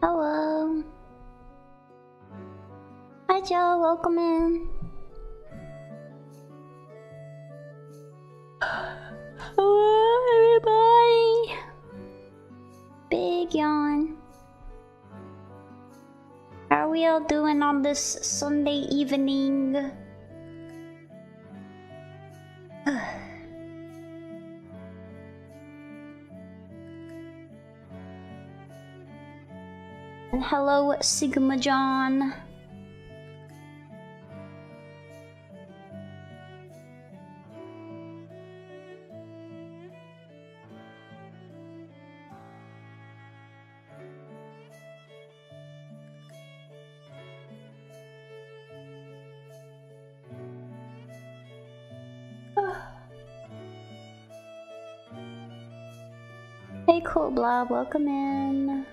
Hello. Hi Joe, welcome in. Hello everybody. Big yawn. How are we all doing on this Sunday evening? And hello, Sigma John. Hey, Cool Blob, welcome in.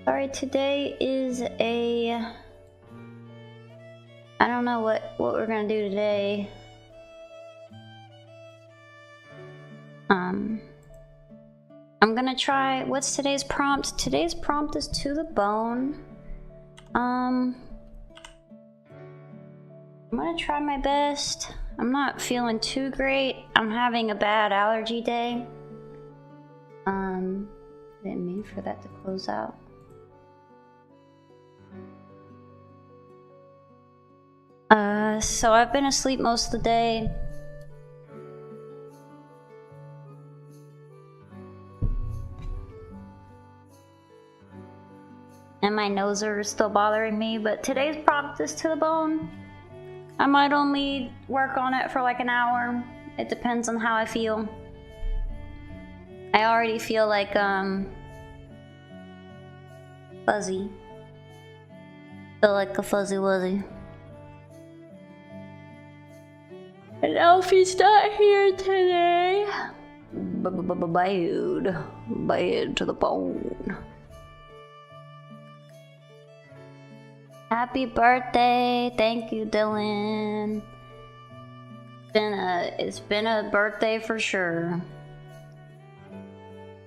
Sorry, today is I don't know what we're gonna do today. I'm gonna try, what's today's prompt? Today's prompt is to the bone. I'm gonna try my best. I'm not feeling too great. I'm having a bad allergy day. Didn't mean for that to close out. So I've been asleep most of the day. And my nose is still bothering me, but today's prompt is to the bone. I might only work on it for like an hour. It depends on how I feel. I already feel like, fuzzy. Feel like a fuzzy wuzzy. And Alfie's not here today. Bad to the bone. Happy birthday! Thank you, Dylan. It's been a birthday for sure.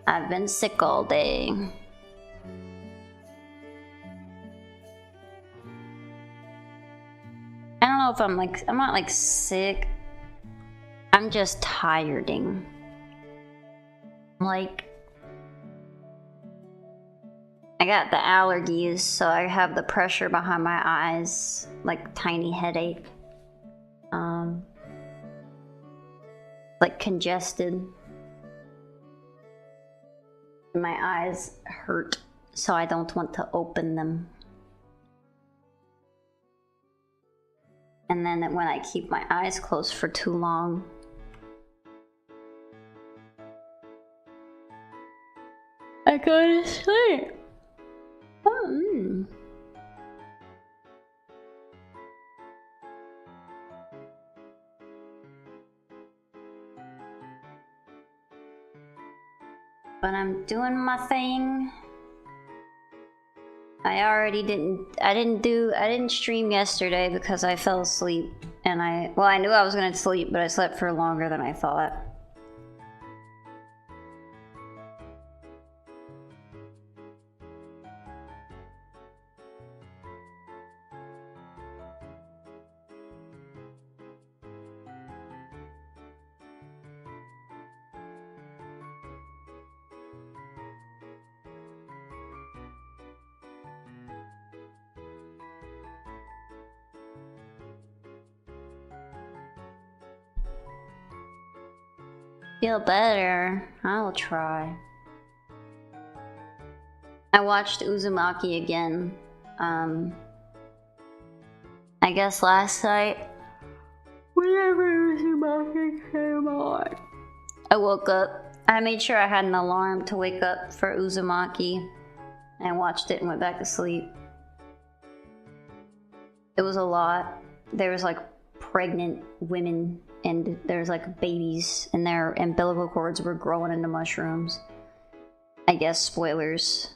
I've been sick all day. I don't know if I'm not like sick. I'm just tireding. Like, I got the allergies, so I have the pressure behind my eyes, like tiny headache. Like congested. My eyes hurt, so I don't want to open them. And then when I keep my eyes closed for too long, I go to sleep. But I'm doing my thing. I didn't stream yesterday because I fell asleep and I knew I was gonna sleep, but I slept for longer than I thought. Feel better. I'll try. I watched Uzumaki again. I guess last night. Whenever Uzumaki came on, I woke up. I made sure I had an alarm to wake up for Uzumaki. And I watched it and went back to sleep. It was a lot. There was like pregnant women. And there's like babies and their umbilical cords were growing into mushrooms. I guess spoilers.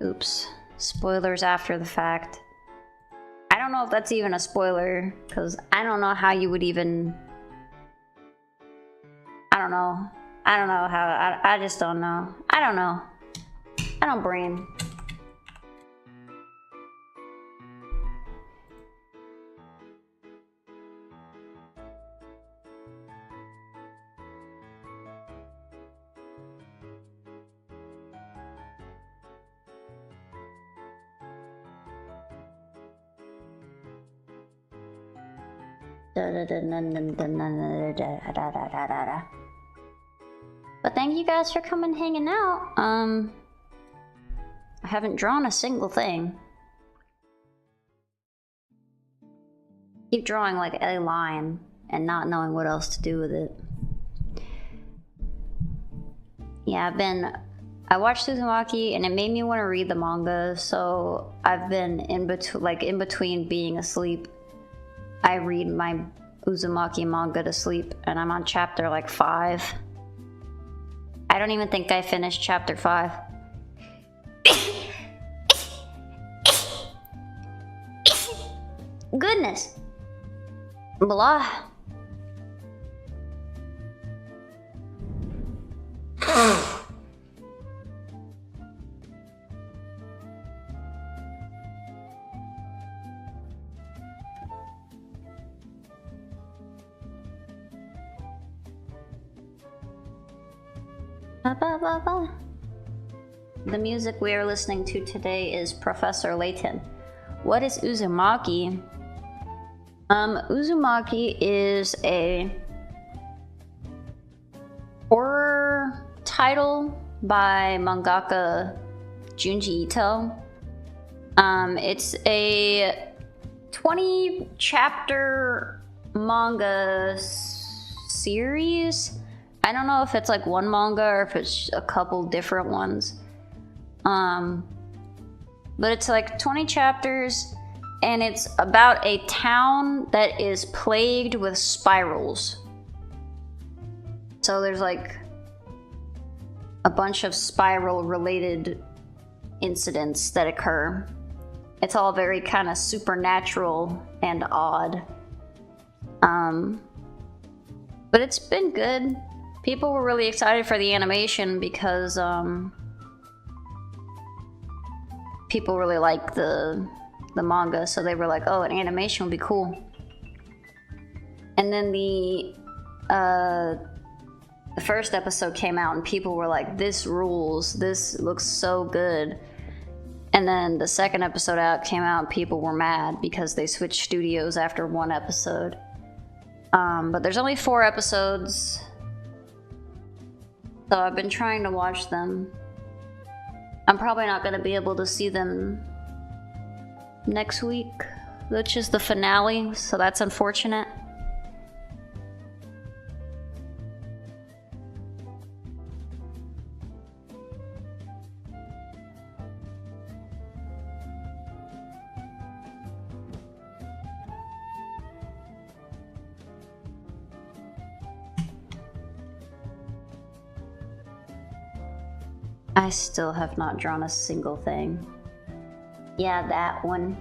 Oops. Spoilers after the fact. I don't know if that's even a spoiler, because I don't know how you would even... I don't know how... I just don't know. I don't know. I don't brain. But thank you guys for coming hanging out. I haven't drawn a single thing. Keep drawing like a line and not knowing what else to do with it. Yeah, I watched Uzumaki and it made me want to read the manga, so I've been in between being asleep. I read my Uzumaki manga to sleep, and I'm on chapter like 5. I don't even think I finished chapter 5. Goodness. Blah. The music we are listening to today is Professor Layton. What is Uzumaki? Uzumaki is a horror title by mangaka Junji Ito. It's a 20-chapter manga series. I don't know if it's like one manga or if it's a couple different ones. But it's like 20 chapters, and it's about a town that is plagued with spirals. So there's like a bunch of spiral-related incidents that occur. It's all very kind of supernatural and odd. But it's been good. People were really excited for the animation because people really like the manga, so they were like, oh, an animation would be cool. And then the first episode came out and people were like, this rules, this looks so good. And then the second episode came out and people were mad because they switched studios after one episode. But there's only 4 episodes, so I've been trying to watch them. I'm probably not going to be able to see them next week, which is the finale, so that's unfortunate. I still have not drawn a single thing. Yeah, that one.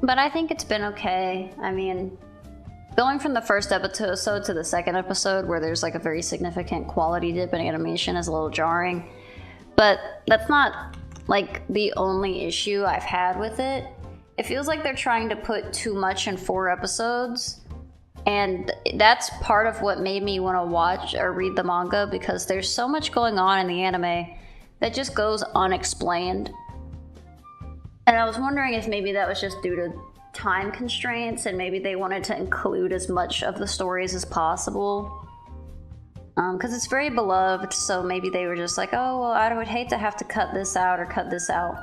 But I think it's been okay. I mean, going from the first episode to the second episode, where there's like a very significant quality dip in animation, is a little jarring. But that's not like the only issue I've had with it. It feels like they're trying to put too much in 4 episodes. And that's part of what made me want to watch or read the manga, because there's so much going on in the anime that just goes unexplained. And I was wondering if maybe that was just due to time constraints, and maybe they wanted to include as much of the stories as possible. Because it's very beloved, so maybe they were just like, oh, well, I would hate to have to cut this out or cut this out.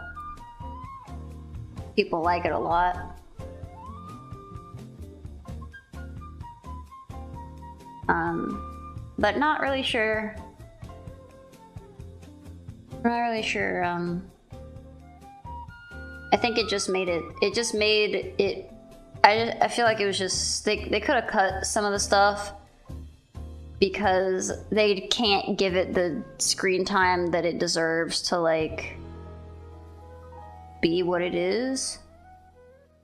People like it a lot. But not really sure. Not really sure. I think it just made it. It just made it. I feel like it was just they could have cut some of the stuff because they can't give it the screen time that it deserves to like be what it is,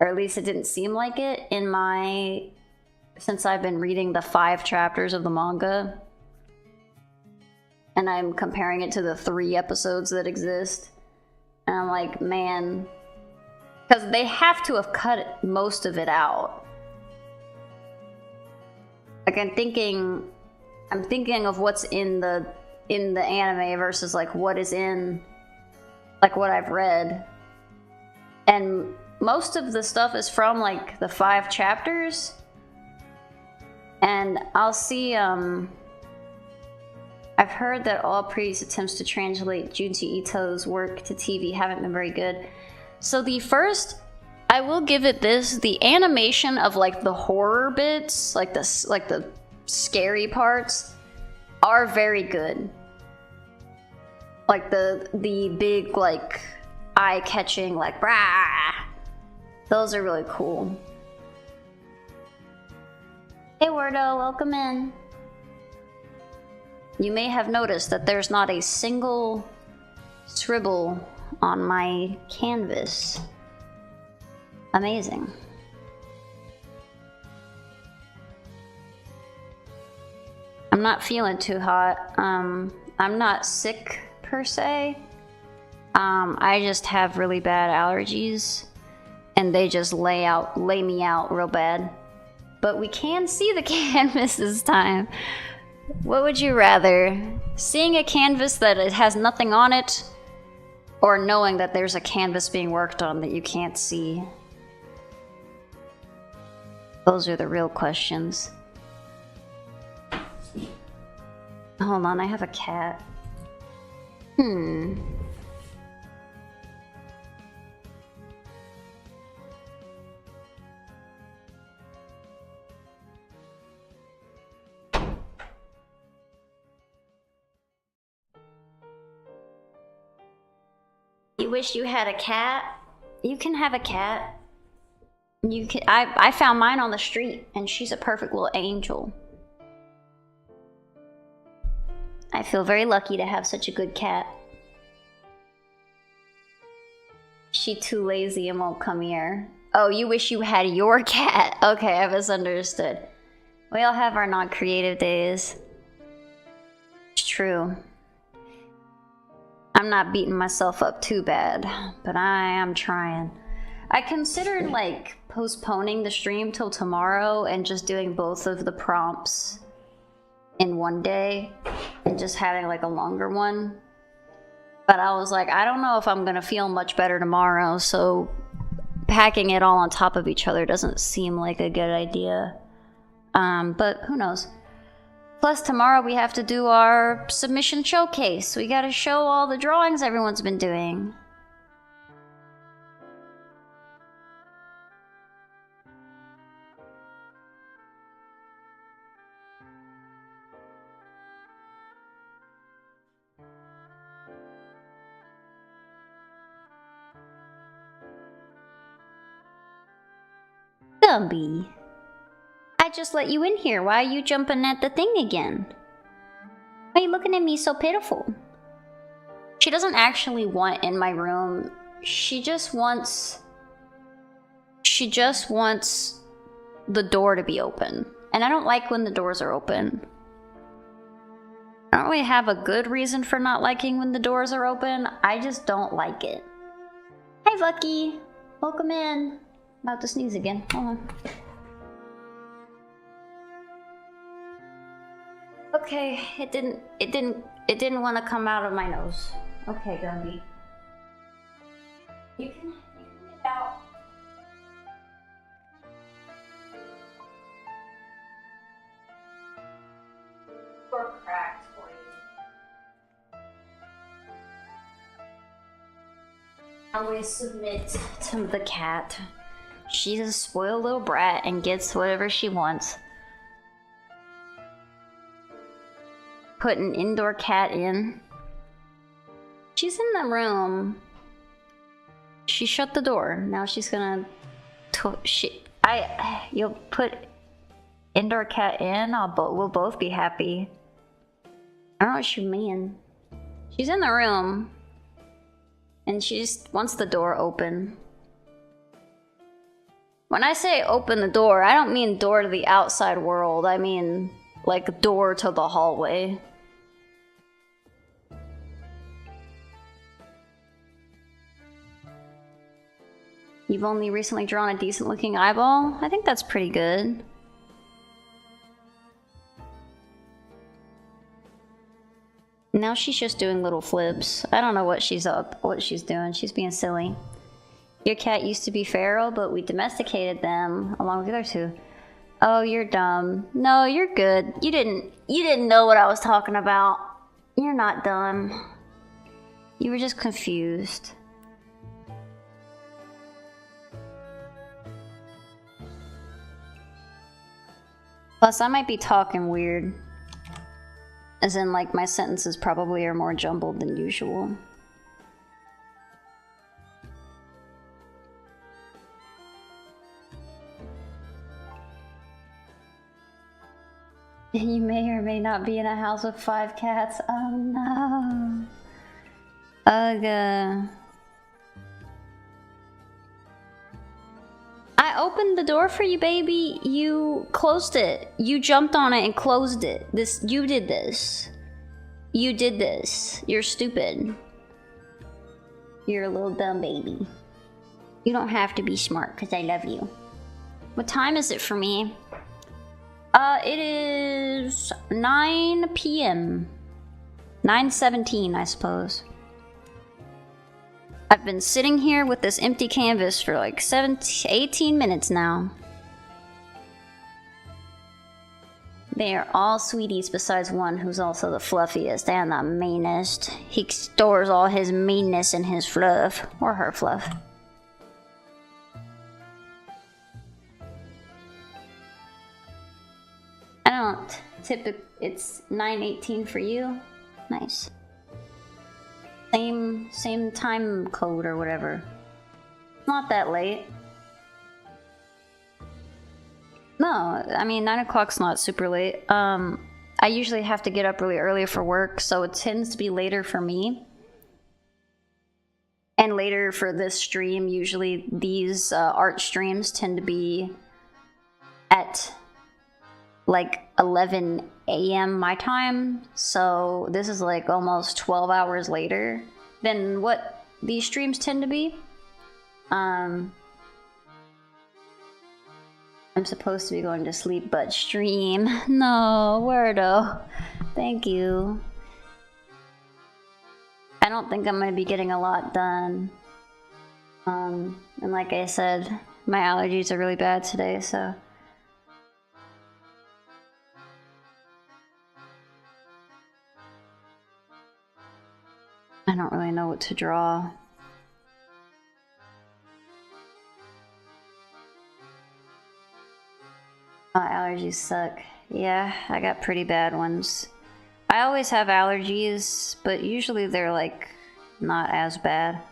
or at least it didn't seem like it in my. Since I've been reading the 5 chapters of the manga, and I'm comparing it to the 3 episodes that exist, and I'm like, man, because they have to have cut most of it out. Like I'm thinking of what's in the anime versus like what is in like what I've read, and most of the stuff is from like the 5 chapters. And I'll see, I've heard that all previous attempts to translate Junji Ito's work to TV haven't been very good. So the first, I will give it this, the animation of like the horror bits, like the scary parts, are very good. Like the big like eye-catching like rah, those are really cool. Hey Wardo, welcome in. You may have noticed that there's not a single scribble on my canvas. Amazing. I'm not feeling too hot. I'm not sick per se. I just have really bad allergies and they just lay me out real bad. But we can see the canvas this time. What would you rather? Seeing a canvas that it has nothing on it, or knowing that there's a canvas being worked on that you can't see? Those are the real questions. Hold on, I have a cat. You wish you had a cat? You can have a cat. You can. I found mine on the street, and she's a perfect little angel. I feel very lucky to have such a good cat. She too lazy and won't come here. Oh, you wish you had your cat. Okay, I misunderstood. We all have our non-creative days. It's true. I'm not beating myself up too bad, but I am trying. I considered like postponing the stream till tomorrow and just doing both of the prompts in one day and just having like a longer one. But I was like, I don't know if I'm gonna feel much better tomorrow, so packing it all on top of each other doesn't seem like a good idea. But who knows? Plus tomorrow we have to do our submission showcase. We gotta show all the drawings everyone's been doing. Gumby. I just let you in here. Why are you jumping at the thing again? Why are you looking at me so pitiful? She doesn't actually want in my room. She just wants the door to be open. And I don't like when the doors are open. I don't really have a good reason for not liking when the doors are open. I just don't like it. Hi, Vucky. Welcome in. About to sneeze again. Hold on. Okay, it didn't want to come out of my nose. Okay, Gumby. You can get out. Or cracked for you. I always submit to the cat. She's a spoiled little brat and gets whatever she wants. Put an indoor cat in. She's in the room. She shut the door. Now she's gonna. You'll put indoor cat in. We'll both be happy. I don't know what you mean. She's in the room, and she just wants the door open. When I say open the door, I don't mean door to the outside world. I mean like door to the hallway. You've only recently drawn a decent looking eyeball? I think that's pretty good. Now she's just doing little flips. I don't know what she's doing. She's being silly. Your cat used to be feral, but we domesticated them along with the other two. Oh, you're dumb. No, you're good. You didn't know what I was talking about. You're not dumb. You were just confused. Plus, I might be talking weird. As in, like, my sentences probably are more jumbled than usual. You may or may not be in a house with 5 cats. Oh no. Ugh. I opened the door for you, baby. You closed it. You jumped on it and closed it. You did this. You did this. You're stupid. You're a little dumb baby. You don't have to be smart because I love you. What time is it for me? It is 9 p.m. 9:17, I suppose. I've been sitting here with this empty canvas for like 18 minutes now. They are all sweeties besides one who's also the fluffiest and the meanest. He stores all his meanness in his fluff. Or her fluff. I don't typically... It's 9:18 for you? Nice. Same time code or whatever. Not that late. No, I mean 9 o'clock's not super late. I usually have to get up really early for work, so it tends to be later for me. And later for this stream, usually these art streams tend to be at like 11 a.m. my time, so this is like almost 12 hours later than what these streams tend to be. I'm supposed to be going to sleep, but stream. No, Wordo. Thank you. I don't think I'm going to be getting a lot done. And like I said, my allergies are really bad today, so... I don't really know what to draw. Allergies suck. Yeah, I got pretty bad ones. I always have allergies, but usually they're like not as bad.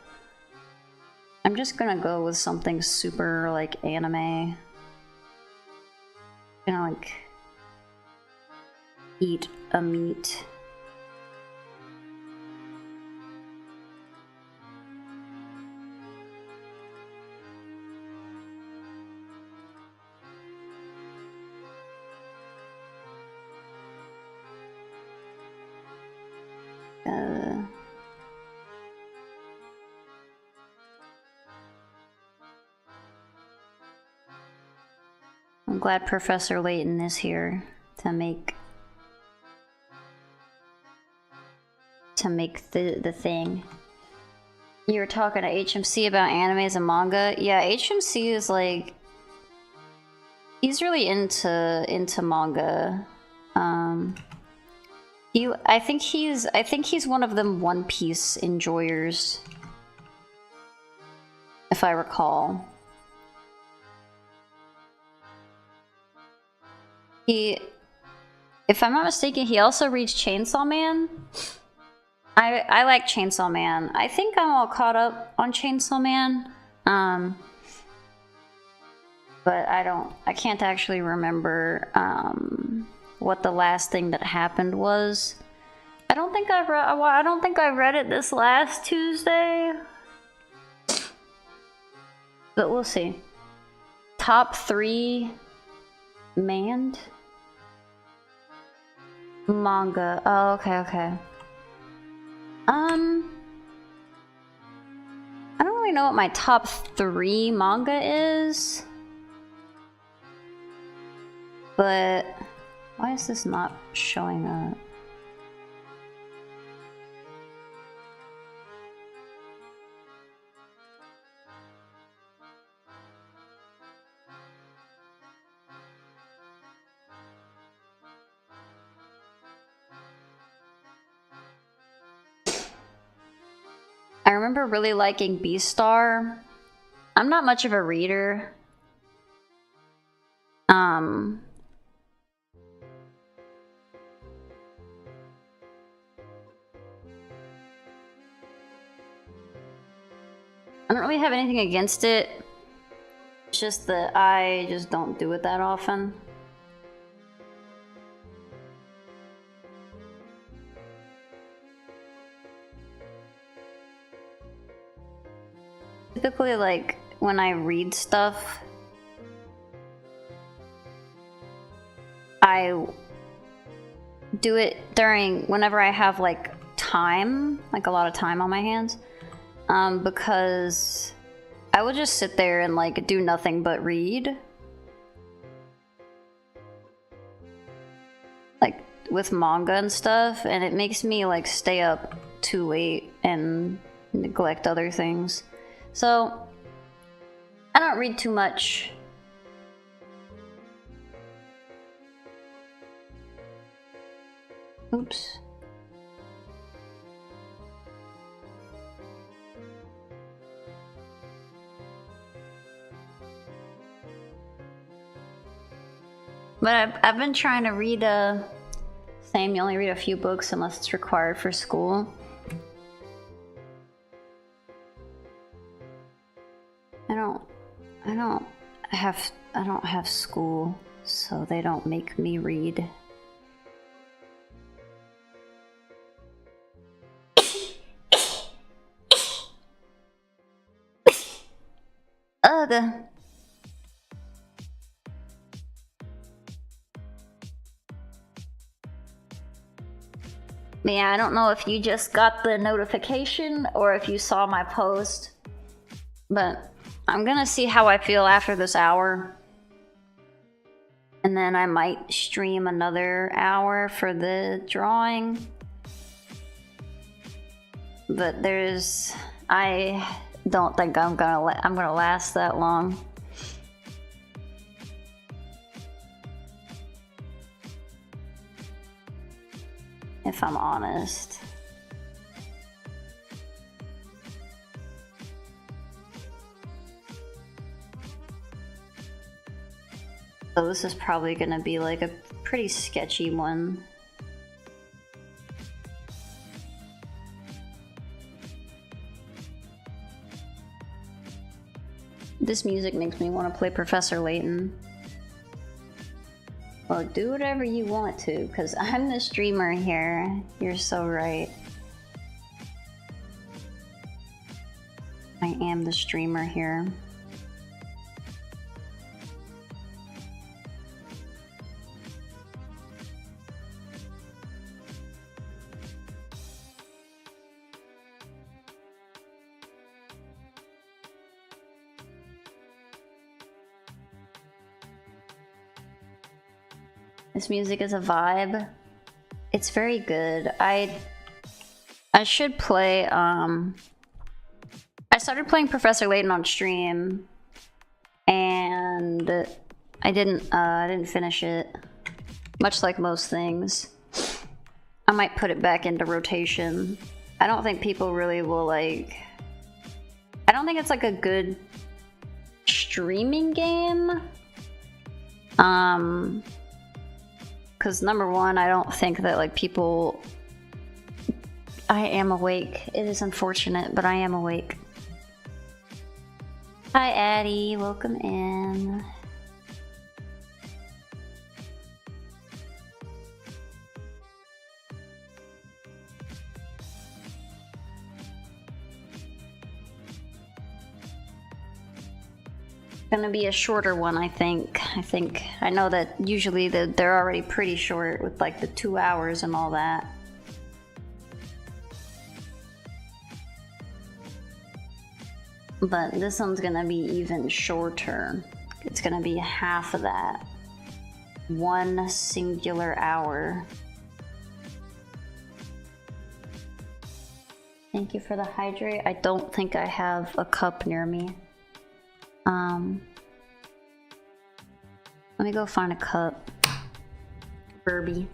I'm just gonna go with something super like anime. Gonna like eat a meat. I'm glad Professor Layton is here to make the thing. You were talking to HMC about animes and manga. Yeah, HMC is like he's really into manga. I think he's one of them One Piece enjoyers, if I recall. If I'm not mistaken, he also reads Chainsaw Man. I like Chainsaw Man. I think I'm all caught up on Chainsaw Man. But I can't actually remember what the last thing that happened was. I don't think I read it this last Tuesday. But we'll see. Top 3 manned manga. Oh, okay. I don't really know what my top 3 manga is. But why is this not showing up? I remember really liking Beastar. I'm not much of a reader. I don't really have anything against it. It's just that I just don't do it that often. Typically, like, when I read stuff, I do it whenever I have, like, time, like a lot of time on my hands. Because I will just sit there and like do nothing but read. Like with manga and stuff, and it makes me like stay up too late and neglect other things. So I don't read too much. Oops. But I've been trying to read same, you only read a few books unless it's required for school. I don't have school, so they don't make me read. Ugh. Yeah, I don't know if you just got the notification or if you saw my post, but I'm gonna see how I feel after this hour. And then I might stream another hour for the drawing. But I don't think I'm gonna last that long. If I'm honest. So this is probably gonna be like a pretty sketchy one. This music makes me want to play Professor Layton. Well, do whatever you want to, because I'm the streamer here. You're so right. I am the streamer here. This music is a vibe. It's very good. I should play, I started playing Professor Layton on stream, and I didn't finish it. Much like most things. I might put it back into rotation. I don't think people really will like... I don't think it's like a good streaming game. Because number one, I don't think that like people... I am awake. It is unfortunate, but I am awake. Hi Addie, welcome in. Gonna be a shorter one, I think. I know that usually they're already pretty short with like the 2 hours and all that. But this one's gonna be even shorter. It's gonna be half of that. 1 singular hour. Thank you for the hydrate. I don't think I have a cup near me. Let me go find a cup. Burby.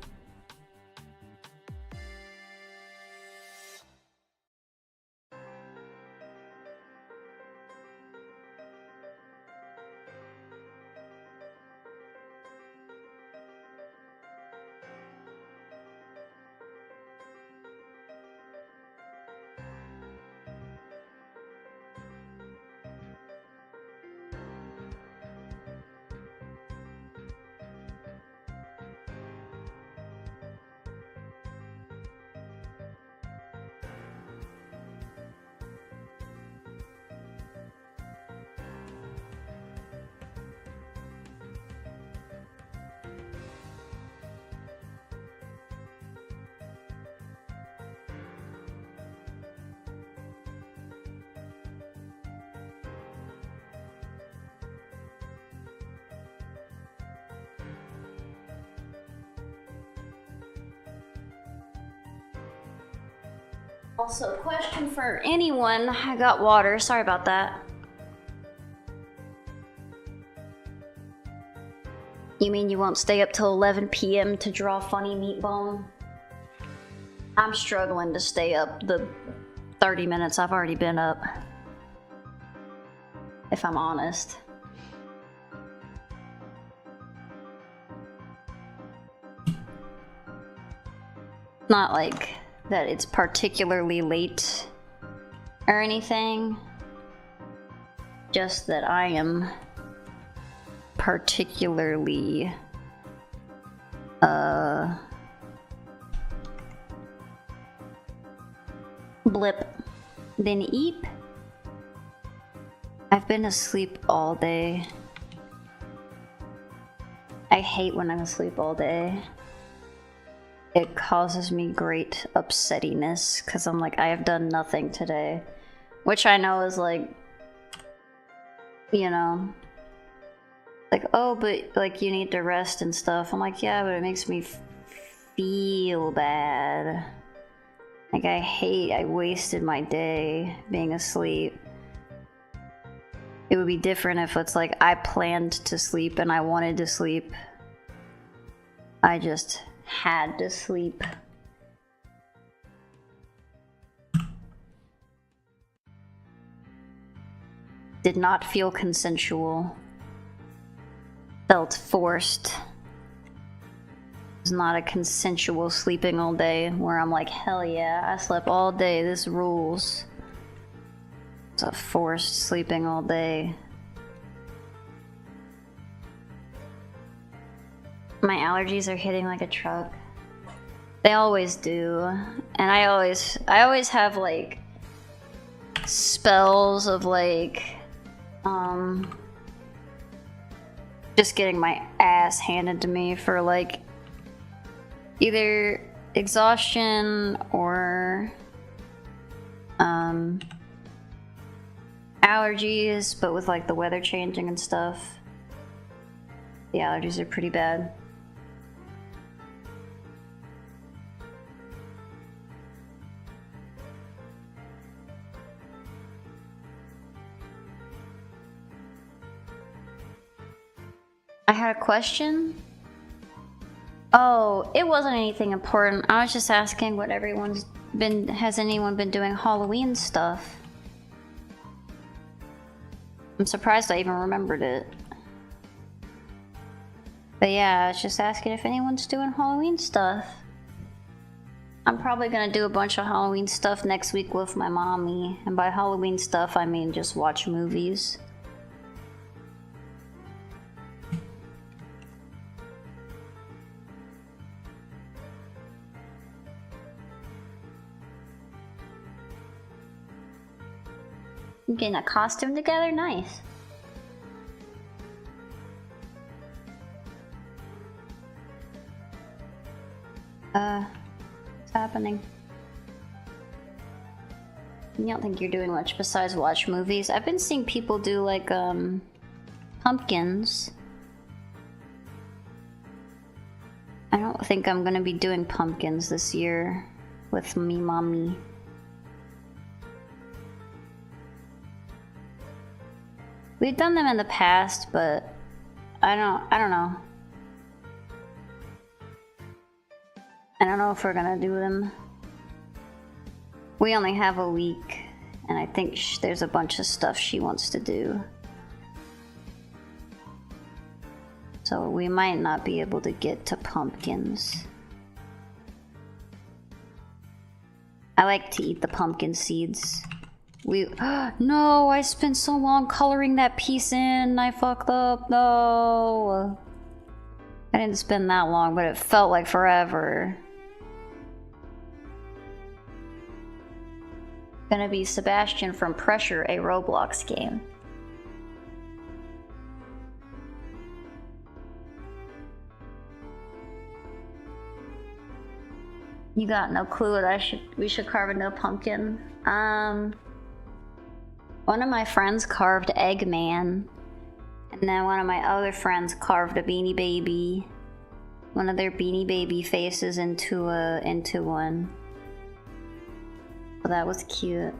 Also, question for anyone. I got water. Sorry about that. You mean you won't stay up till 11 p.m. to draw funny meatball? I'm struggling to stay up the 30 minutes I've already been up. If I'm honest. Not like that it's particularly late or anything. Just that I am particularly blip then eep. I've been asleep all day. I hate when I'm asleep all day. It causes me great upsettiness because I'm like, I have done nothing today. Which I know is like, you know, like, oh, but like you need to rest and stuff. I'm like, yeah, but it makes me feel bad. Like I wasted my day being asleep. It would be different if it's like I planned to sleep and I wanted to sleep. I just had to sleep. Did not feel consensual. Felt forced. It was not a consensual sleeping all day where I'm like, hell yeah, I slept all day, this rules. It's a forced sleeping all day. My allergies are hitting like a truck. They always do. And I always have like spells of like just getting my ass handed to me for like either exhaustion or allergies, but with like the weather changing and stuff, the allergies are pretty bad. I had a question. Oh, it wasn't anything important. I was just asking what everyone's been. Has anyone been doing Halloween stuff? I'm surprised I even remembered it. But yeah, I was just asking if anyone's doing Halloween stuff. I'm probably gonna do a bunch of Halloween stuff next week with my mommy. And by Halloween stuff, I mean just watch movies. Getting a costume together? Nice. What's happening? You don't think you're doing much besides watch movies? I've been seeing people do like, pumpkins. I don't think I'm gonna be doing pumpkins this year with me mommy. We've done them in the past, but I don't know. I don't know if we're gonna do them. We only have a week, and I think there's a bunch of stuff she wants to do. So we might not be able to get to pumpkins. I like to eat the pumpkin seeds. No, I spent so long coloring that piece in. I fucked up. No. I didn't spend that long, but it felt like forever. Gonna be Sebastian from Pressure, a Roblox game. You got no clue what we should carve into a pumpkin? One of my friends carved Eggman, and then one of my other friends carved a Beanie Baby. One of their Beanie Baby faces into one. So that was cute.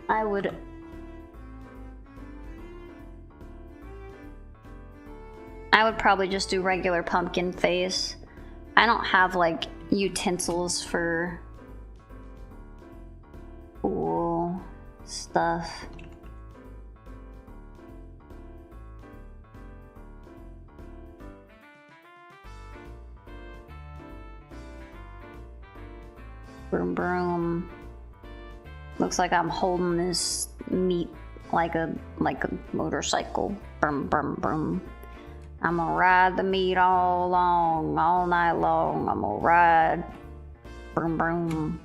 I would probably just do regular pumpkin face. I don't have like utensils for cool stuff. Broom broom. Looks like I'm holding this meat like a motorcycle. Brum brum brum. I'm gonna ride the meat all night long. I'm gonna ride. Broom broom.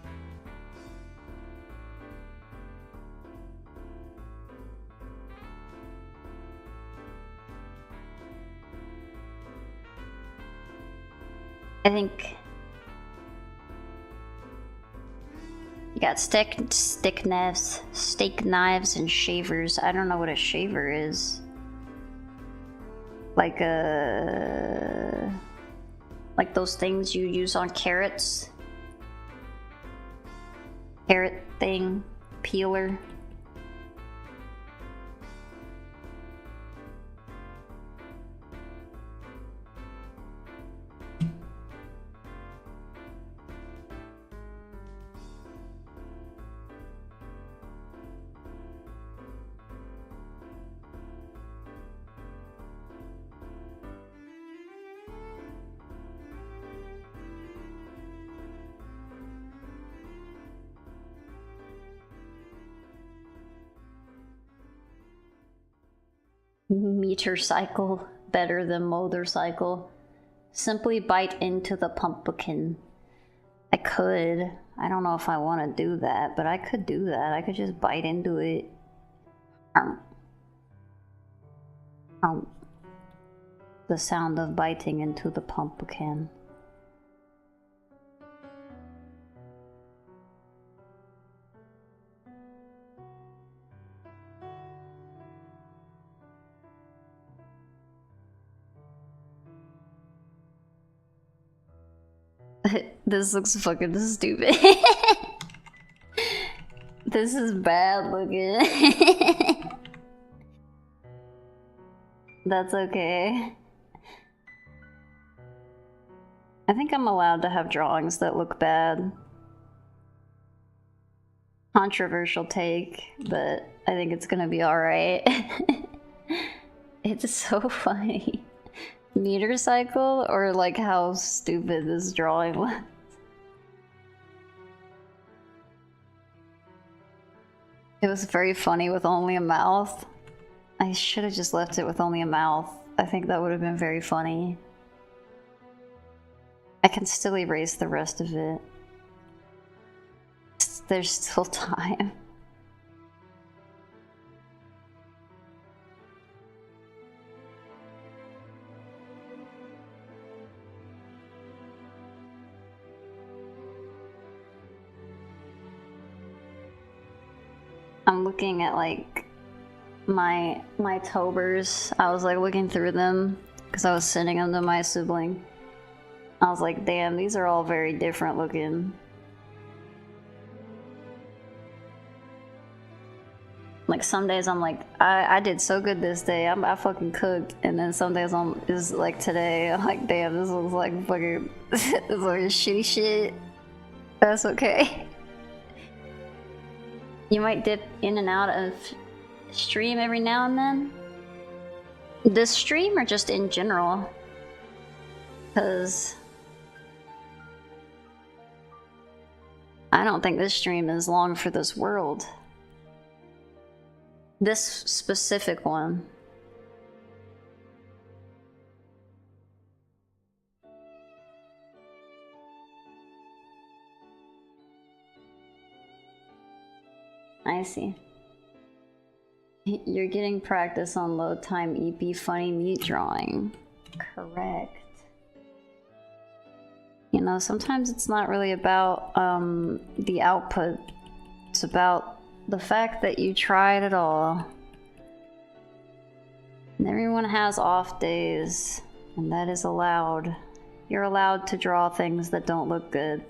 I think you got steak knives, and shavers. I don't know what a shaver is. Like those things you use on carrots. Carrot thing, peeler. Meter cycle better than motorcycle. Simply bite into the pumpkin. I could. I don't know if I want to do that, but I could do that. I could just bite into it. The sound of biting into the pumpkin. This looks fucking stupid. This is bad looking. That's okay. I think I'm allowed to have drawings that look bad. Controversial take, but I think it's gonna be alright. It's so funny. Meter cycle, or like how stupid this drawing was. It was very funny with only a mouth. I should have just left it with only a mouth. I think that would have been very funny. I can still erase the rest of it. There's still time. I'm looking at like my tobers. I was like looking through them because I was sending them to my sibling. I was like, damn, these are all very different looking. Like some days I'm like, I did so good this day. I fucking cooked, and then some days is like today. I'm like, damn, this looks like fucking this looks like shitty shit. That's okay. You might dip in and out of stream every now and then. This stream or just in general? Because I don't think this stream is long for this world. This specific one. I see. You're getting practice on low time EP funny meat drawing. Correct. You know, sometimes it's not really about the output. It's about the fact that you tried it all. And everyone has off days, and that is allowed. You're allowed to draw things that don't look good.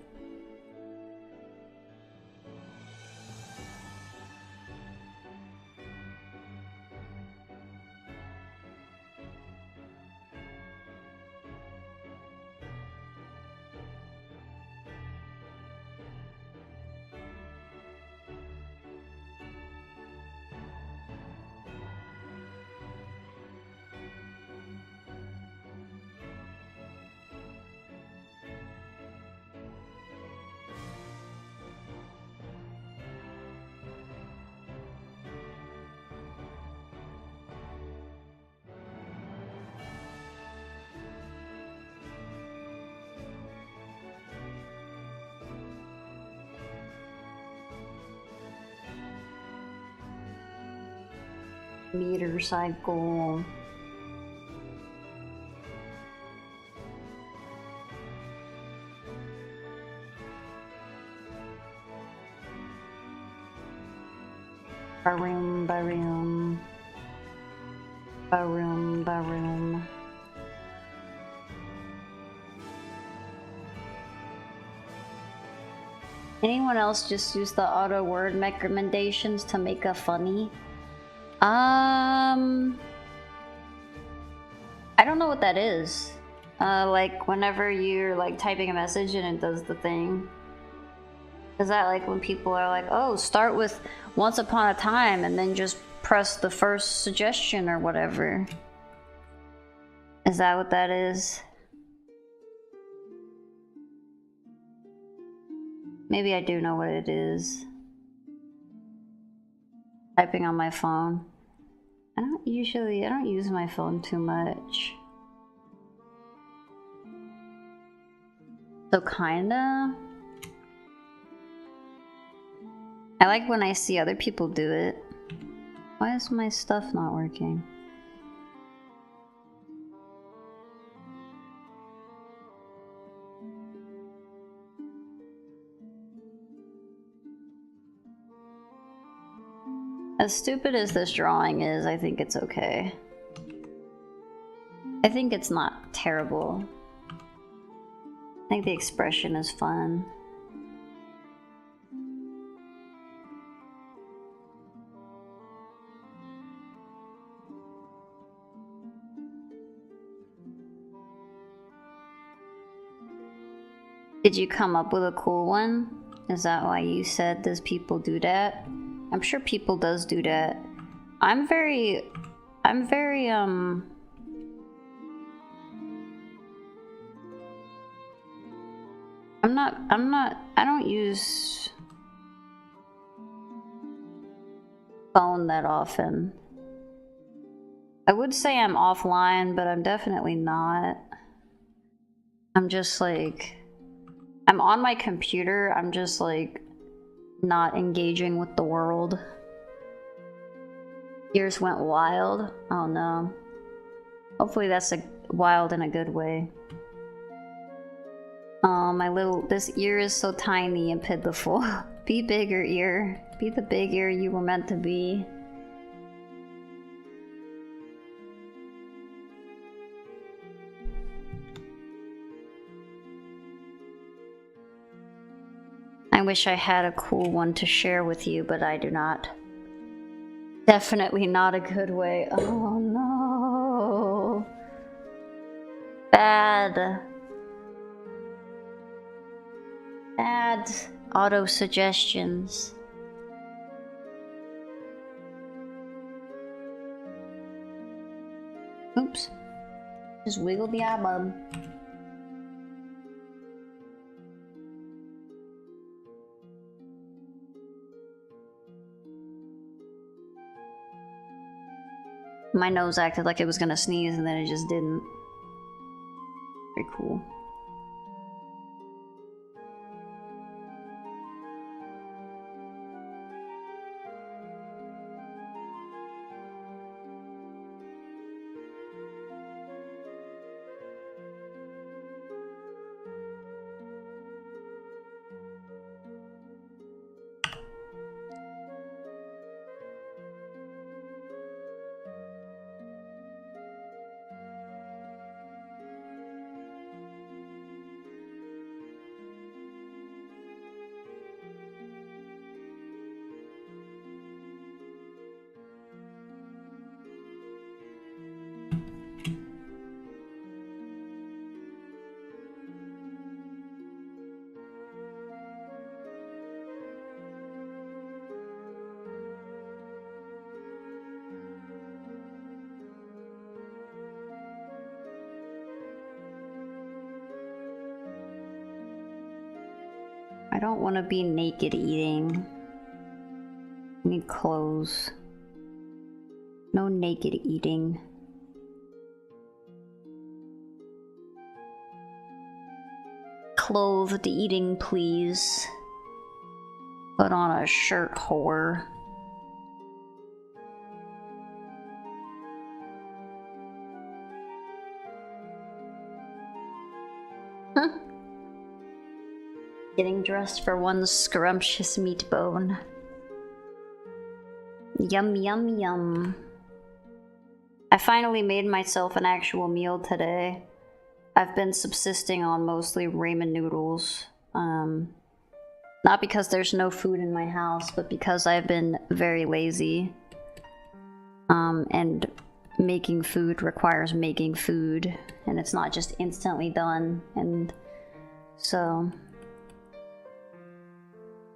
Meter cycle. Baroom, baroom. Baroom, baroom. Anyone else just use the auto word recommendations to make a funny? I don't know what that is. Like whenever you're like typing a message and it does the thing. Is that like when people are like, oh, start with once upon a time and then just press the first suggestion or whatever? Is that what that is? Maybe I do know what it is. Typing on my phone. I don't use my phone too much. So kinda. I like when I see other people do it. Why is my stuff not working? As stupid as this drawing is, I think it's okay. I think it's not terrible. I think the expression is fun. Did you come up with a cool one? Is that why you said, does people do that? I'm sure people does do that. I'm very I don't use phone that often. I would say I'm offline, but I'm definitely not. I'm just like, I'm on my computer, I'm just like not engaging with the world. Years went wild. Oh no. Hopefully that's a wild in a good way. Oh, this ear is so tiny and pitiful. Be bigger, ear. Be the big ear you were meant to be. I wish I had a cool one to share with you, but I do not. Definitely not a good way. Oh no. Bad. Bad auto suggestions. Oops. Just wiggle the eye bulb. My nose acted like it was gonna sneeze and then it just didn't. Very cool. I don't want to be naked eating. I need clothes. No naked eating. Clothed eating, please. Put on a shirt, whore. Getting dressed for one scrumptious meat bone. Yum, yum, yum. I finally made myself an actual meal today. I've been subsisting on mostly ramen noodles. Not because there's no food in my house, but because I've been very lazy. And making food requires making food, and it's not just instantly done, and so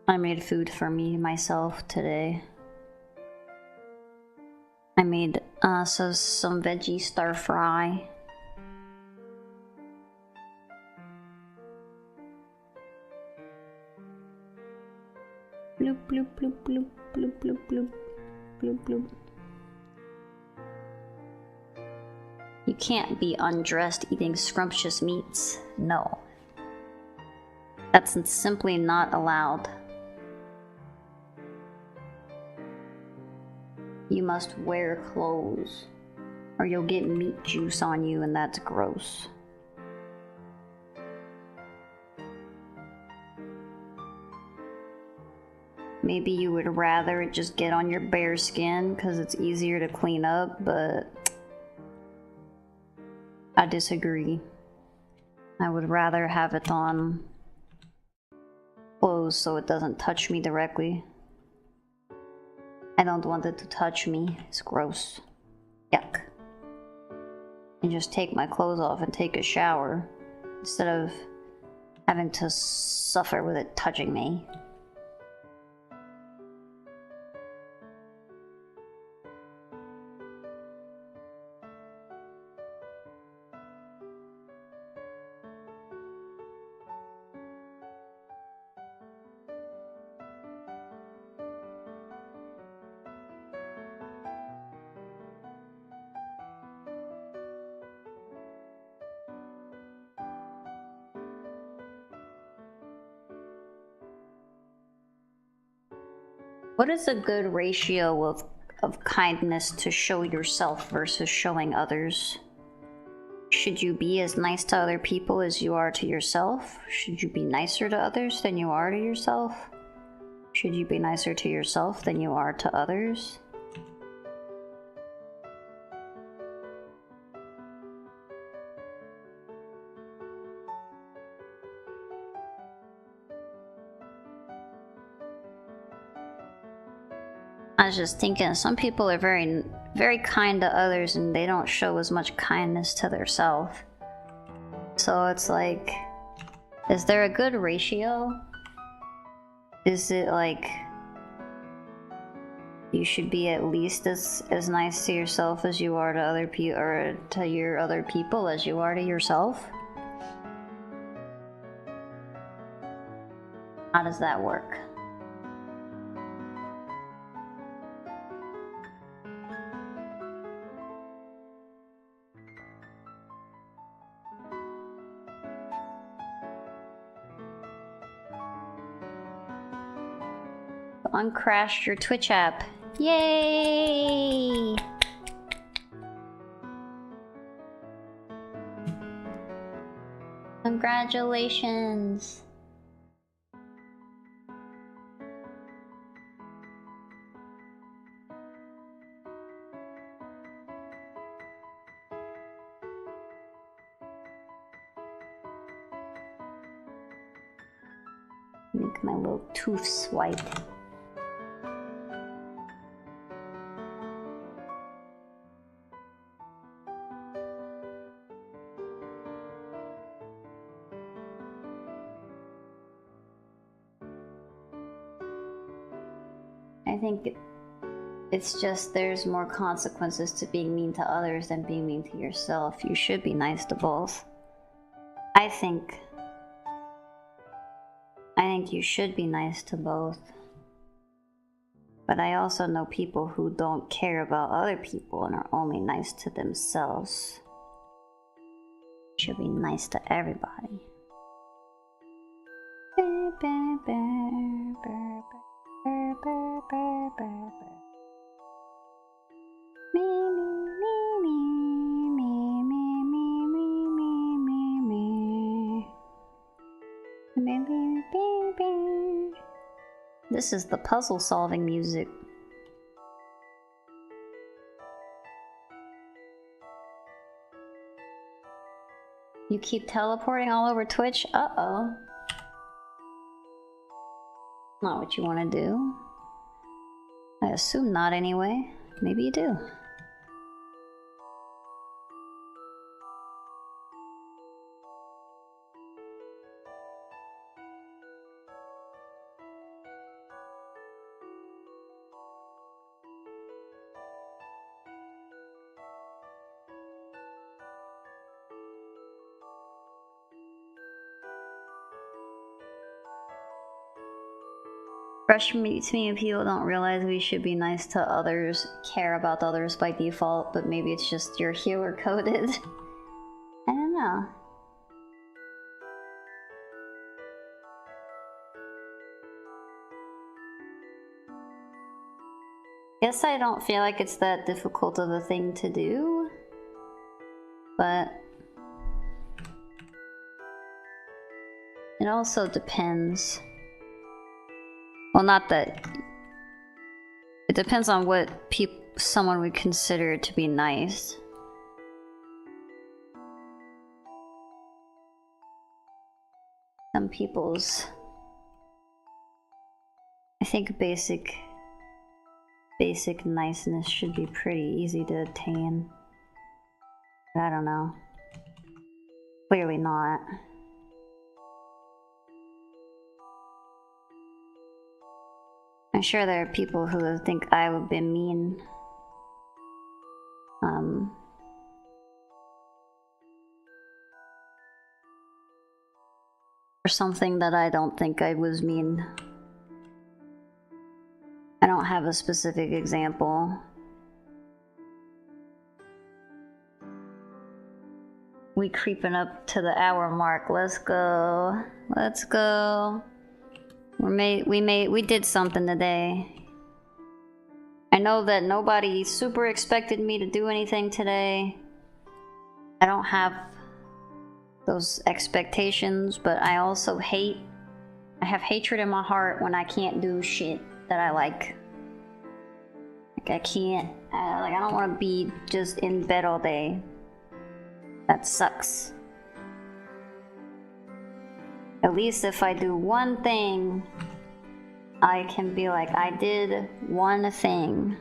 I made food for myself today. I made some veggie stir fry. Bloop bloop bloop bloop bloop bloop bloop bloop bloop. You can't be undressed eating scrumptious meats. No. That's simply not allowed. You must wear clothes, or you'll get meat juice on you, and that's gross. Maybe you would rather it just get on your bare skin because it's easier to clean up, but I disagree. I would rather have it on clothes so it doesn't touch me directly. I don't want it to touch me. It's gross. Yuck. And just take my clothes off and take a shower instead of having to suffer with it touching me. What is a good ratio of kindness to show yourself versus showing others? Should you be as nice to other people as you are to yourself? Should you be nicer to others than you are to yourself? Should you be nicer to yourself than you are to others? I was just thinking, some people are very, very kind to others and they don't show as much kindness to themselves. So it's like, is there a good ratio? Is it like you should be at least as nice to yourself as you are to other people, or to your other people as you are to yourself? How does that work? Uncrashed your Twitch app. Yay! Congratulations! Make my little tooths white. I think it's just there's more consequences to being mean to others than being mean to yourself. You should be nice to both. I think you should be nice to both. But I also know people who don't care about other people and are only nice to themselves. You should be nice to everybody. This is the puzzle solving music. You keep teleporting all over Twitch? Uh-oh. Not what you want to do. I assume not anyway. Maybe you do. Frustrates me when people don't realize we should be nice to others, care about others by default, but maybe it's just you're healer coded. I don't know. Guess I don't feel like it's that difficult of a thing to do, but it also depends. Well, not that. It depends on what someone would consider to be nice. Some people's, I think basic niceness should be pretty easy to attain. But I don't know. Clearly not. I'm sure there are people who think I would be mean. For something that I don't think I was mean. I don't have a specific example. We creeping up to the hour mark. Let's go. Let's go. We did something today. I know that nobody super expected me to do anything today. I don't have those expectations, but I also I have hatred in my heart when I can't do shit that I like. Like I can't, I don't want to be just in bed all day. That sucks. At least if I do one thing, I can be like, I did one thing.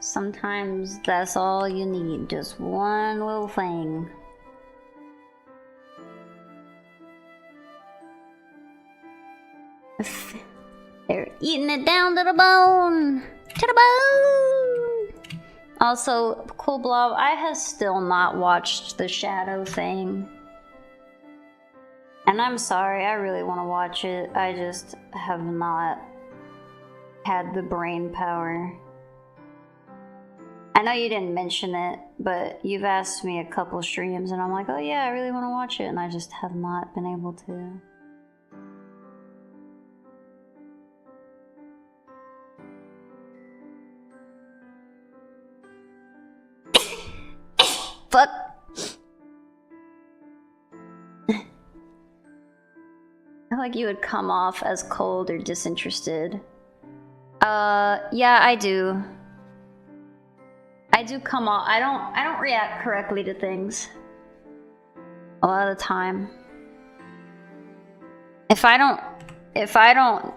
Sometimes that's all you need, just one little thing. They're eating it down to the bone! To the bone! Also, Cool Blob, I have still not watched the Shadow thing. And I'm sorry, I really want to watch it. I just have not had the brain power. I know you didn't mention it, but you've asked me a couple streams and I'm like, oh yeah, I really want to watch it, and I just have not been able to. Fuck. I feel like you would come off as cold or disinterested. Yeah, I do. I do come off. I don't react correctly to things a lot of the time. If I don't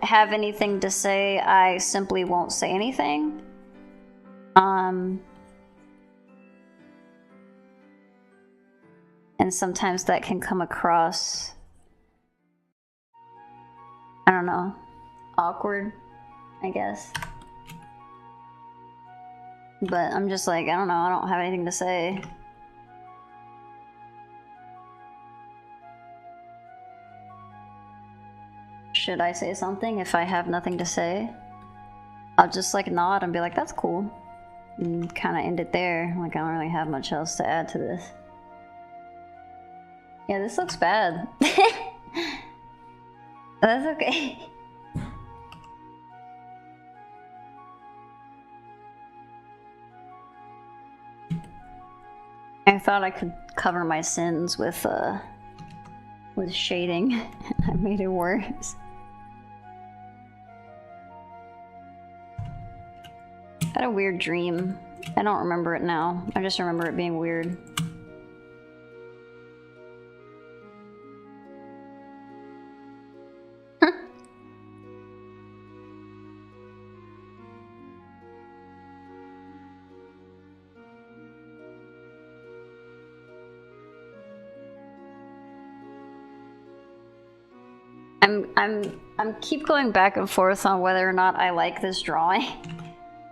have anything to say, I simply won't say anything. And sometimes that can come across, I don't know, awkward, I guess. But I'm just like, I don't know, I don't have anything to say. Should I say something if I have nothing to say? I'll just like nod and be like, that's cool. And kind of end it there. Like, I don't really have much else to add to this. Yeah, this looks bad. That's okay. I thought I could cover my sins with shading. I made it worse. I had a weird dream. I don't remember it now. I just remember it being weird. I'm keep going back and forth on whether or not I like this drawing.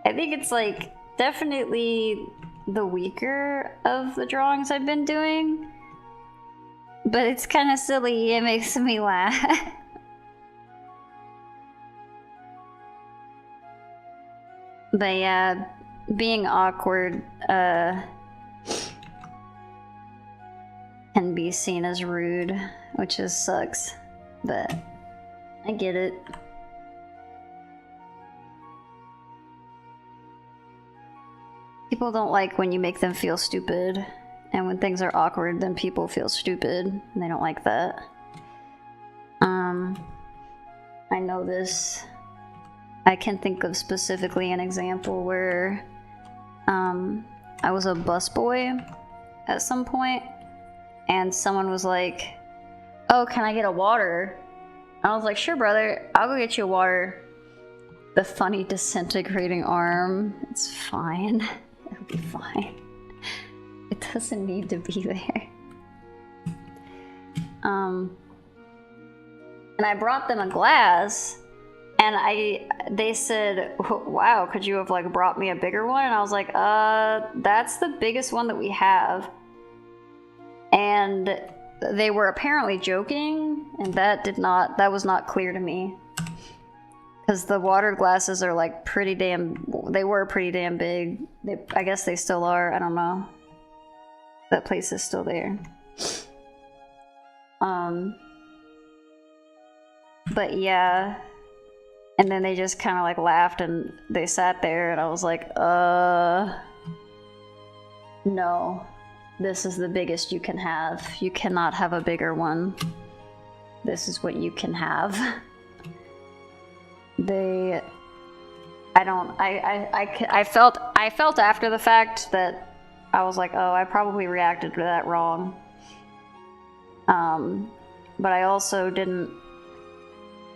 I think it's like definitely the weaker of the drawings I've been doing, but it's kind of silly. It makes me laugh. But yeah, being awkward can be seen as rude, which just sucks, but I get it. People don't like when you make them feel stupid, and when things are awkward, then people feel stupid, and they don't like that. I know this. I can think of specifically an example where I was a busboy at some point, and someone was like, "Oh, can I get a water?" I was like, "Sure, brother, I'll go get you a water." The funny disintegrating arm. It's fine. It'll be fine. It doesn't need to be there. And I brought them a glass, and they said, "Wow, could you have like brought me a bigger one?" And I was like, that's the biggest one that we have." And they were apparently joking, and that was not clear to me. Because the water glasses are like they were pretty damn big. I guess they still are, I don't know. That place is still there. But yeah. And then they just kind of like laughed and they sat there, and I was like, no. This is the biggest you can have. You cannot have a bigger one. This is what you can have. I felt after the fact that I was like, oh, I probably reacted to that wrong. But I also didn't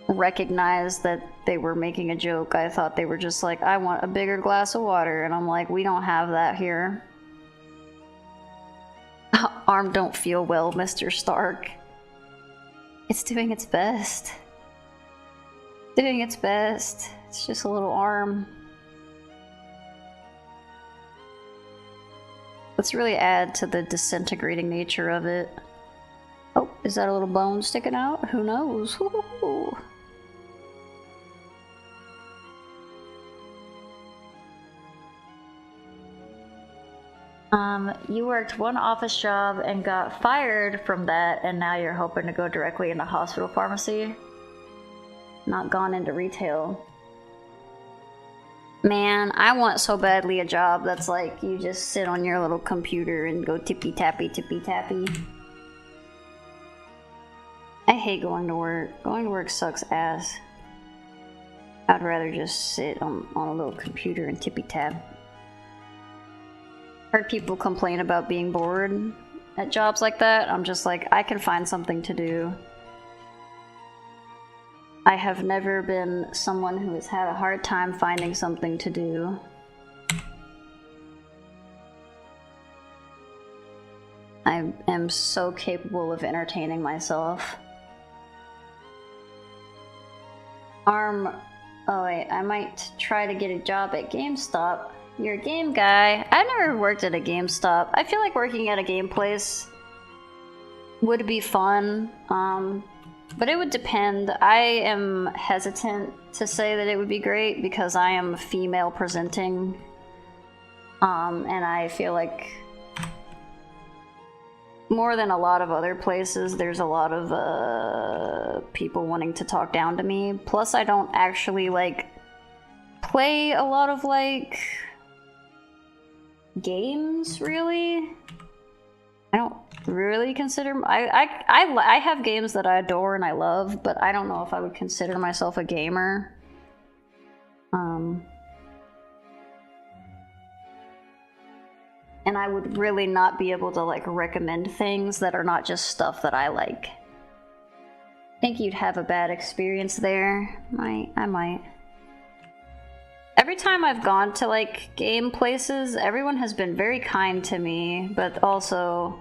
recognize that they were making a joke. I thought they were just like, I want a bigger glass of water, and I'm like, we don't have that here. Arm don't feel well, Mr. Stark. It's doing its best. Doing its best. It's just a little arm. Let's really add to the disintegrating nature of it. Oh, is that a little bone sticking out? Who knows? Woo-hoo-hoo. You worked one office job and got fired from that, and now you're hoping to go directly into hospital pharmacy? Not gone into retail. Man, I want so badly a job that's like you just sit on your little computer and go tippy tappy. I hate going to work. Going to work sucks ass. I'd rather just sit on a little computer and tippy tap. Heard people complain about being bored at jobs like that. I'm just like, I can find something to do. I have never been someone who has had a hard time finding something to do. I am so capable of entertaining myself. Oh wait, I might try to get a job at GameStop. You're a game guy. I've never worked at a GameStop. I feel like working at a game place would be fun. But it would depend. I am hesitant to say that it would be great because I am female presenting. And I feel like more than a lot of other places, there's a lot of people wanting to talk down to me. Plus, I don't actually like play a lot of like games, really. I don't really consider I have games that I adore and I love, but I don't know if I would consider myself a gamer. And I would really not be able to like recommend things that are not just stuff that I like. I think you'd have a bad experience there. I might. Every time I've gone to like game places, everyone has been very kind to me, but also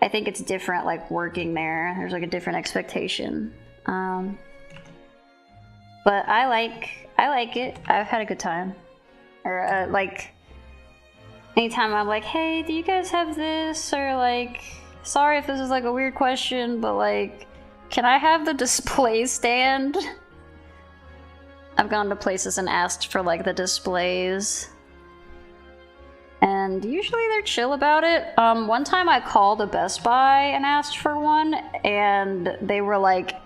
I think it's different like working there. There's like a different expectation. But I like it. I've had a good time. Or like anytime I'm like, hey, do you guys have this? Or like, sorry if this is like a weird question, but like, can I have the display stand? I've gone to places and asked for like the displays. And usually they're chill about it. One time I called a Best Buy and asked for one, and they were like,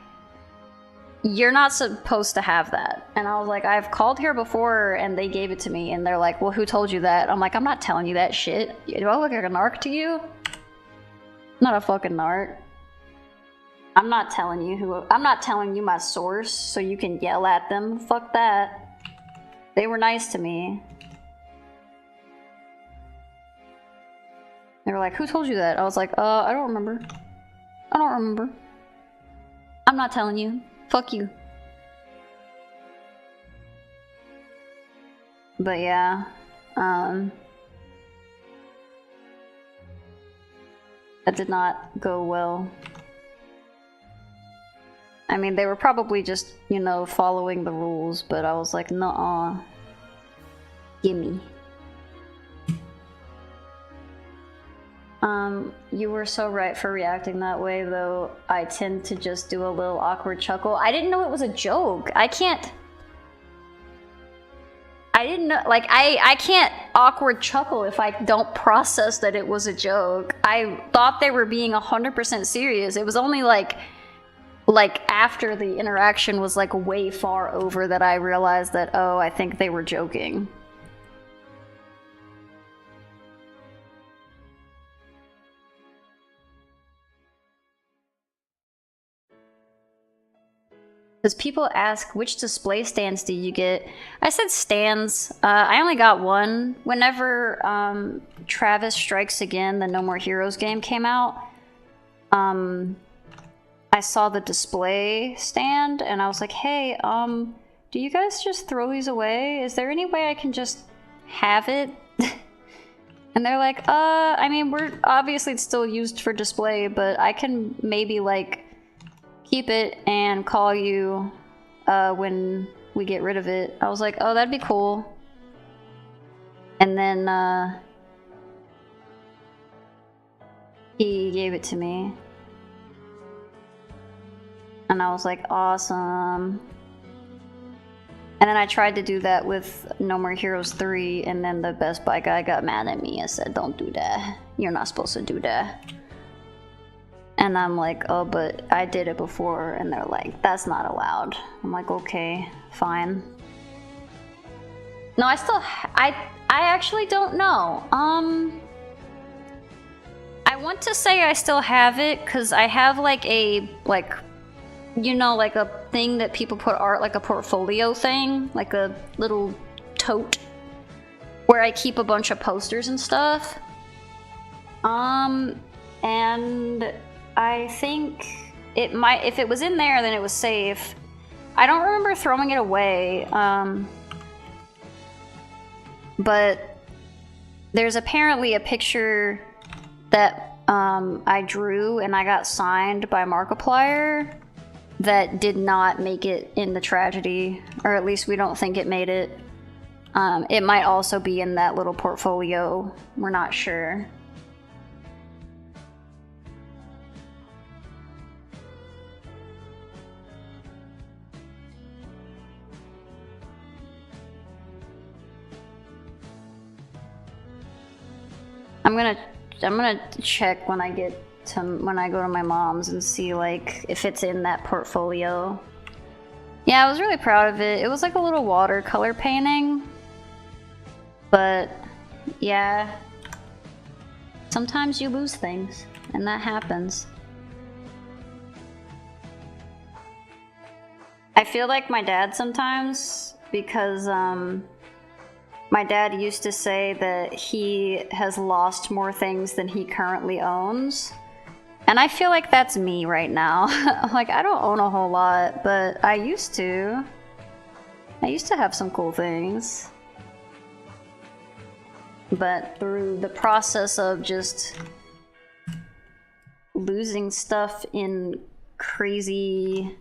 you're not supposed to have that. And I was like, I've called here before and they gave it to me. And they're like, well, who told you that? I'm like, I'm not telling you that shit. Do I look like a narc to you? I'm not a fucking narc. I'm not telling you my source so you can yell at them. Fuck that. They were nice to me. They were like, who told you that? I was like, I don't remember. I don't remember. I'm not telling you. Fuck you. But yeah, that did not go well. I mean, they were probably just, you know, following the rules, but I was like, nuh-uh. Gimme. You were so right for reacting that way, though. I tend to just do a little awkward chuckle. I didn't know it was a joke. I didn't know, like, I can't awkward chuckle if I don't process that it was a joke. I thought they were being 100% serious. It was only like after the interaction was like way far over that I realized that, oh, I think they were joking. Because people ask, which display stands do you get? I said stands. I only got one. Whenever Travis Strikes Again, the No More Heroes game came out, I saw the display stand and I was like, hey, do you guys just throw these away? Is there any way I can just have it? And they're like, I mean, obviously it's still used for display, but I can maybe like keep it and call you when we get rid of it. I was like, oh, that'd be cool. And then he gave it to me. And I was like, awesome. And then I tried to do that with No More Heroes 3, and then the Best Buy guy got mad at me and said, don't do that. You're not supposed to do that. And I'm like, oh, but I did it before. And they're like, that's not allowed. I'm like, okay, fine. No, I actually don't know. I want to say I still have it, because I have like a, like, you know, like a thing that people put art, like a portfolio thing, like a little tote, where I keep a bunch of posters and stuff. And I think it might, if it was in there, then it was safe. I don't remember throwing it away, but there's apparently a picture that I drew and I got signed by Markiplier that did not make it in the tragedy, or at least we don't think it made it. It might also be in that little portfolio. We're not sure. I'm gonna check when I get to when I go to my mom's and see like if it's in that portfolio. Yeah, I was really proud of it. It was like a little watercolor painting. But yeah, sometimes you lose things, and that happens. I feel like my dad sometimes, because my dad used to say that he has lost more things than he currently owns. And I feel like that's me right now. Like, I don't own a whole lot, but I used to. I used to have some cool things. But through the process of just losing stuff in crazy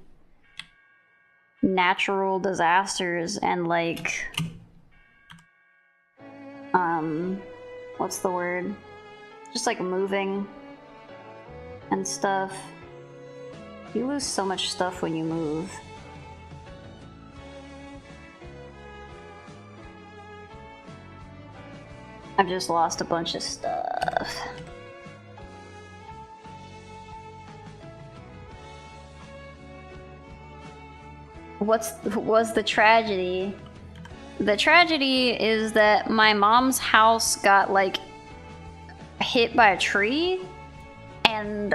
natural disasters and like, what's the word? Just like moving and stuff. You lose so much stuff when you move. I've just lost a bunch of stuff. What was the tragedy? The tragedy is that my mom's house got like hit by a tree, and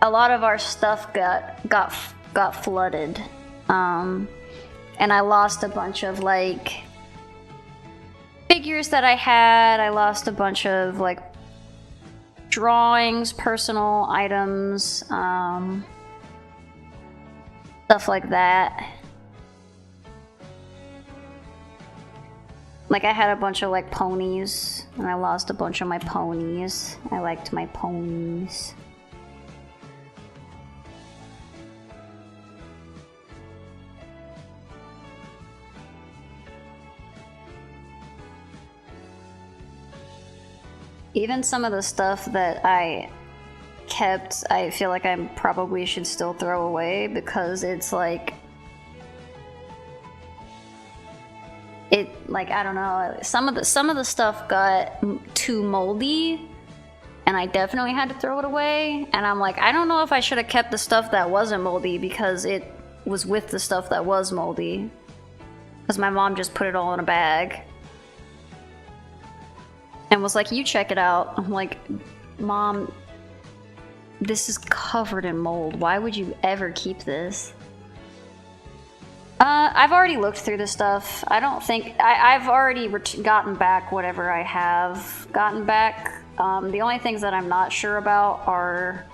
a lot of our stuff got flooded. And I lost a bunch of like figures that I had. I lost a bunch of like drawings, personal items, stuff like that. Like I had a bunch of like ponies, and I lost a bunch of my ponies. I liked my ponies. Even some of the stuff that I kept, I feel like I probably should still throw away, because it's like, like, I don't know, some of the stuff got too moldy, and I definitely had to throw it away. And I'm like, I don't know if I should have kept the stuff that wasn't moldy, because it was with the stuff that was moldy, because my mom just put it all in a bag and was like, you check it out. I'm like, Mom, this is covered in mold. Why would you ever keep this? I've already looked through this stuff. I don't think... I've already gotten back whatever I have gotten back. The only things that I'm not sure about are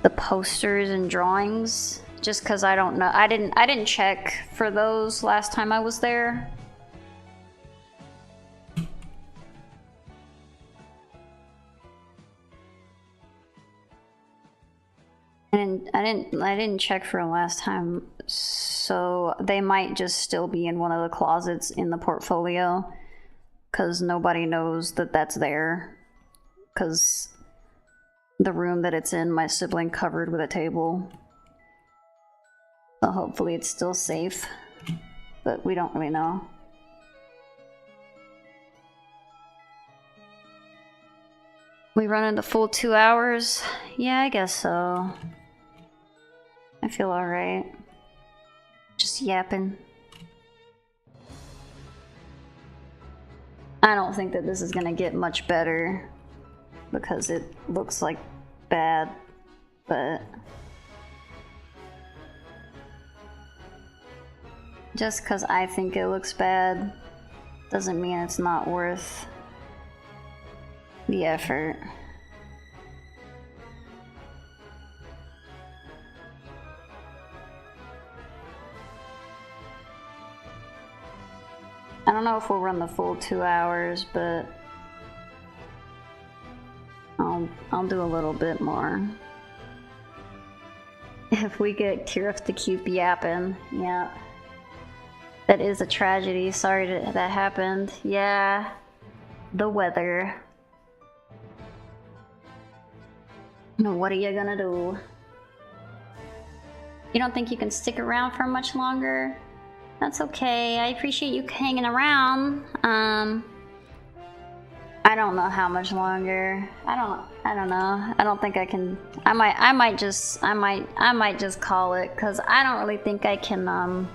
the posters and drawings. Just because I don't know. I didn't check for those last time I was there. And I didn't check for them last time, so they might just still be in one of the closets in the portfolio, because nobody knows that that's there, because the room that it's in, my sibling covered with a table. So hopefully it's still safe, but we don't really know. We run into full 2 hours? Yeah, I guess so. I feel alright. Just yapping. I don't think that this is gonna get much better, because it looks like bad, but just because I think it looks bad doesn't mean it's not worth the effort. I don't know if we'll run the full 2 hours, but I'll do a little bit more. If we get Kira to keep yapping, yeah. That is a tragedy. Sorry that happened. Yeah. The weather. What are you gonna do? You don't think you can stick around for much longer? That's okay. I appreciate you hanging around. I I don't know how much longer. I don't know. I don't think I can. I might just call it, because I don't really think I can I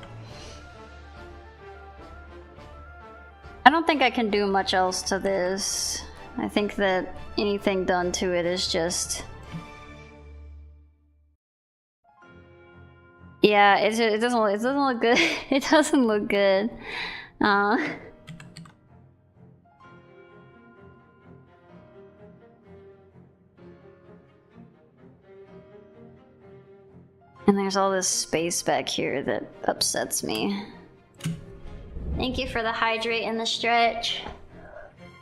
don't think I can do much else to this. I think that anything done to it is just... Yeah, it doesn't look good. It doesn't look good. And there's all this space back here that upsets me. Thank you for the hydrate and the stretch.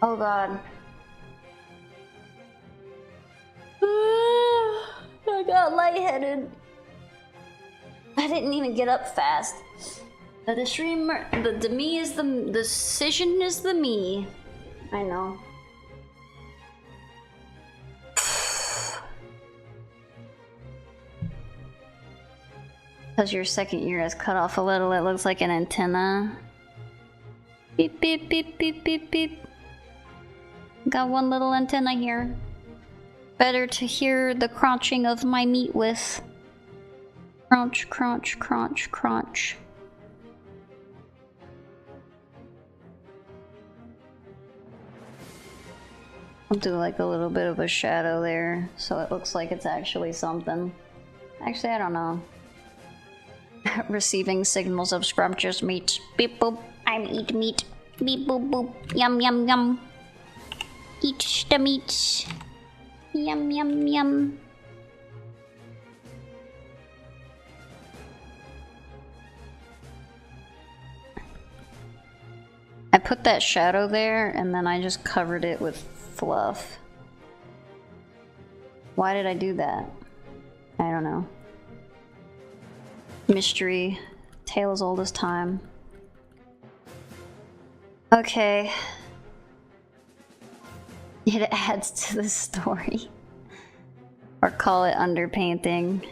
Oh god. I got lightheaded. I didn't even get up fast. The streamer, the me is the decision is the me. I know. Because your second ear is cut off a little, it looks like an antenna. Beep beep beep beep beep beep. Got one little antenna here. Better to hear the crunching of my meat with. Crunch, crunch, crunch, crunch. I'll do like a little bit of a shadow there, so it looks like it's actually something. Actually, I don't know. Receiving signals of scrumptious meat. Beep boop, I'm eat meat. Beep boop boop, yum yum yum. Eat the meat. Yum yum yum. I put that shadow there and then I just covered it with fluff. Why did I do that? I don't know. Mystery. Tale as old as time. Okay. It adds to the story. Or call it underpainting.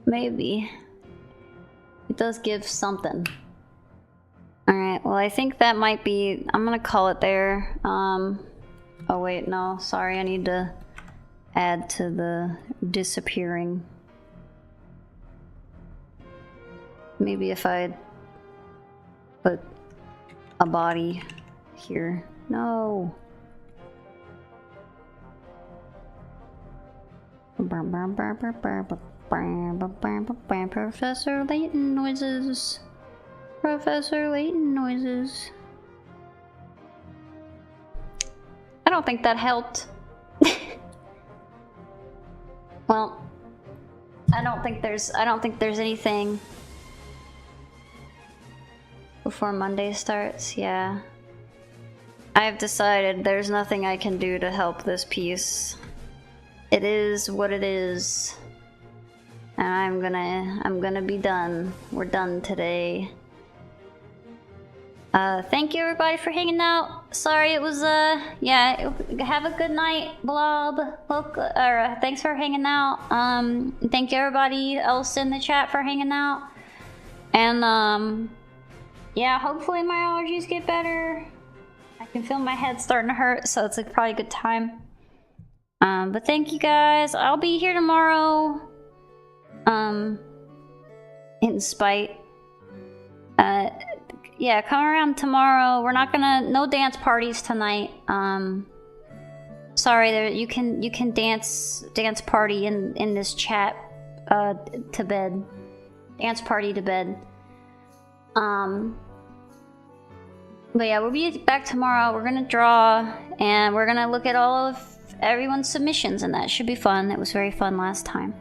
Maybe. It does give something. Alright, well I think that might be... I'm gonna call it there. Oh wait, no. Sorry, I need to add to the disappearing. Maybe if I put a body here. No. Professor Layton noises. Professor Layton noises. I don't think that helped. Well, I don't think there's anything before Monday starts. Yeah. I've decided there's nothing I can do to help this piece. It is what it is. And I'm gonna be done. We're done today. Thank you everybody for hanging out. Sorry it was, yeah, have a good night, Blob. Thanks for hanging out. Thank you everybody else in the chat for hanging out. And, yeah, hopefully my allergies get better. I can feel my head starting to hurt, so it's like probably a good time. But thank you guys. I'll be here tomorrow. In spite. Yeah, come around tomorrow. We're not gonna... No dance parties tonight. Sorry, you can dance party in this chat. To bed. Dance party to bed. But yeah, we'll be back tomorrow. We're gonna draw, and we're gonna look at all of everyone's submissions, and that should be fun. It was very fun last time.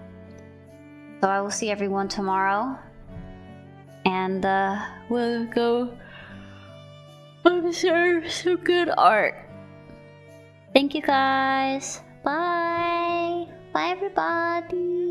So I will see everyone tomorrow. And we'll go observe some good art. Thank you guys. Bye. Bye everybody.